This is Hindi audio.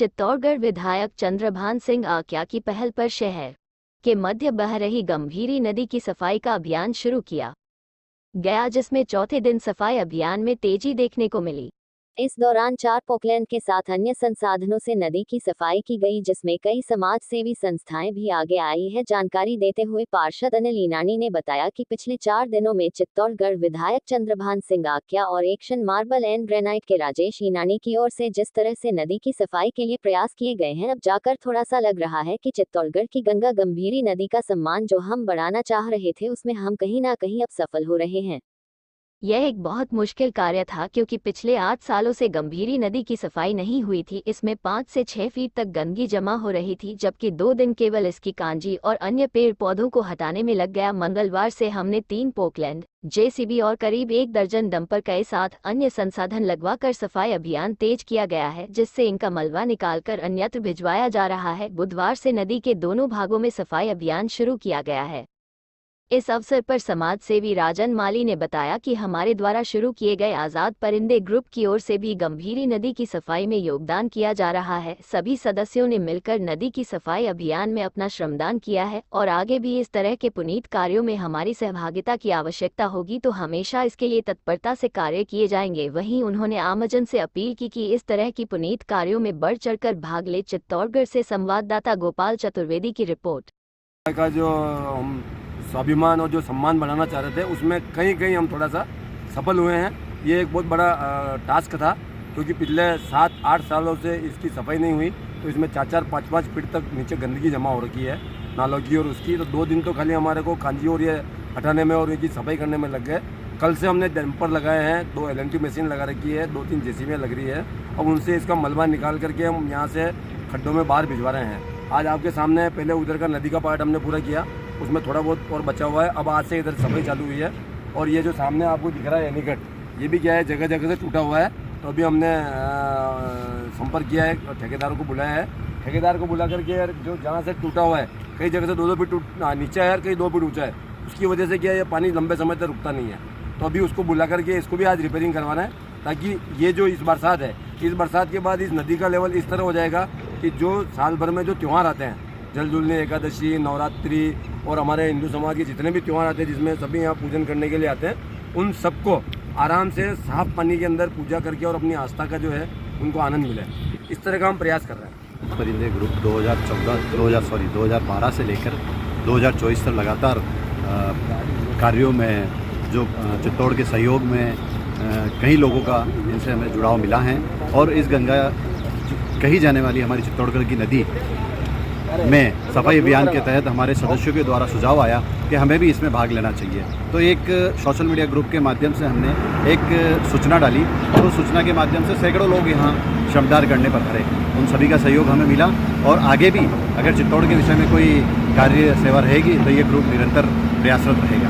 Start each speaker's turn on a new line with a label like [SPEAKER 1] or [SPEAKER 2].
[SPEAKER 1] चित्तौड़गढ़ विधायक चंद्रभान सिंह आक्या की पहल पर शहर के मध्य बह रही गंभीरी नदी की सफाई का अभियान शुरू किया गया, जिसमें चौथे दिन सफाई अभियान में तेजी देखने को मिली। इस दौरान 4 पोकलैंड के साथ अन्य संसाधनों से नदी की सफाई की गई, जिसमें कई समाज सेवी संस्थाएं भी आगे आई है। जानकारी देते हुए पार्षद अनिल ईनानी ने बताया कि पिछले 4 दिनों में चित्तौड़गढ़ विधायक चंद्रभान सिंह आक्या और एक्शन मार्बल एंड ग्रेनाइट के राजेश ईनानी की ओर से जिस तरह से नदी की सफाई के लिए प्रयास किए गए हैं, अब जाकर थोड़ा सा लग रहा है कि चित्तौड़गढ़ की गंगा गंभीरी नदी का सम्मान जो हम बढ़ाना चाह रहे थे, उसमें हम कहीं ना कहीं अब सफल हो रहे हैं। यह एक बहुत मुश्किल कार्य था, क्योंकि पिछले 8 सालों से गंभीरी नदी की सफाई नहीं हुई थी। इसमें 5 से 6 फीट तक गंदगी जमा हो रही थी, जबकि 2 दिन केवल इसकी कांजी और अन्य पेड़ पौधों को हटाने में लग गया। मंगलवार से हमने 3 पोकलैंड, जेसीबी और करीब 1 दर्जन डंपर के साथ अन्य संसाधन लगवाकर सफाई अभियान तेज किया गया है, जिससे इनका मलबा निकालकर अन्यत्र भिजवाया जा रहा है। बुधवार से नदी के दोनों भागों में सफाई अभियान शुरू किया गया है। इस अवसर पर समाज सेवी राजन माली ने बताया कि हमारे द्वारा शुरू किए गए आजाद परिंदे ग्रुप की ओर से भी गंभीरी नदी की सफाई में योगदान किया जा रहा है। सभी सदस्यों ने मिलकर नदी की सफाई अभियान में अपना श्रमदान किया है और आगे भी इस तरह के पुनीत कार्यों में हमारी सहभागिता की आवश्यकता होगी तो हमेशा इसके लिए तत्परता से कार्य किए जाएंगे। वहीं उन्होंने आमजन से अपील की कि इस तरह की पुनीत कार्यों में बढ़ चढ़कर भाग ले। चित्तौड़गढ़ से संवाददाता गोपाल चतुर्वेदी की रिपोर्ट।
[SPEAKER 2] का जो स्वाभिमान और जो सम्मान बढ़ाना चाह रहे थे, उसमें कहीं कहीं हम थोड़ा सा सफल हुए हैं। ये एक बहुत बड़ा टास्क था, क्योंकि पिछले 7-8 सालों से इसकी सफाई नहीं हुई, तो इसमें 4-4, 5-5 फीट तक नीचे गंदगी जमा हो रखी है नालों की और उसकी। तो 2 दिन तो खाली हमारे को कांजी और ये हटाने में और इनकी सफाई करने में लग गए। कल से हमने डंपर लगाए हैं, 2 LNT मशीन लगा रखी है, 2-3 जेसीबी लग रही है। अब उनसे इसका मलबा निकाल करके हम यहाँ से खड्डों में बाहर भिजवा रहे हैं। आज आपके सामने पहले उधर का नदी का पार्ट हमने पूरा किया, उसमें थोड़ा बहुत और बचा हुआ है। अब आज से इधर सफाई चालू हुई है और ये जो सामने आपको दिख रहा है एनीकट, ये भी क्या है, जगह जगह से टूटा हुआ है। तो अभी हमने संपर्क किया है और ठेकेदारों को बुलाया है। ठेकेदार को बुला करके जो जहाँ से टूटा हुआ है, कई जगह से 2-2 फीट नीचा है, कहीं 2 फीट ऊँचा है, उसकी वजह से क्या है, ये पानी लंबे समय तक रुकता नहीं है। तो अभी उसको बुला करके इसको भी आज रिपेयरिंग करवाना है, ताकि ये जो इस बरसात है, इस बरसात के बाद इस नदी का लेवल इस तरह हो जाएगा कि जो साल भर में जो त्यौहार आते हैं, जलजुलनी, एकादशी, नवरात्रि और हमारे हिंदू समाज के जितने भी त्यौहार आते हैं, जिसमें सभी यहाँ पूजन करने के लिए आते हैं, उन सबको आराम से साफ पानी के अंदर पूजा करके और अपनी आस्था का जो है उनको आनंद मिले, इस तरह का हम प्रयास कर रहे हैं।
[SPEAKER 3] परिंदे ग्रुप 2012 से लेकर 2024 तक लगातार कार्यों में जो चित्तौड़ के सहयोग में कई लोगों का इनसे हमें जुड़ाव मिला है और इस गंगा कही जाने वाली हमारी चित्तौड़गढ़ की नदी में सफाई अभियान के तहत हमारे सदस्यों के द्वारा सुझाव आया कि हमें भी इसमें भाग लेना चाहिए। तो एक सोशल मीडिया ग्रुप के माध्यम से हमने एक सूचना डाली और उस सूचना के माध्यम से सैकड़ों लोग यहाँ श्रमदान करने पर खड़े। उन सभी का सहयोग हमें मिला और आगे भी अगर चित्तौड़ के विषय में कोई कार्य सेवा रहेगी तो ये ग्रुप निरंतर प्रयासरत रहेगा।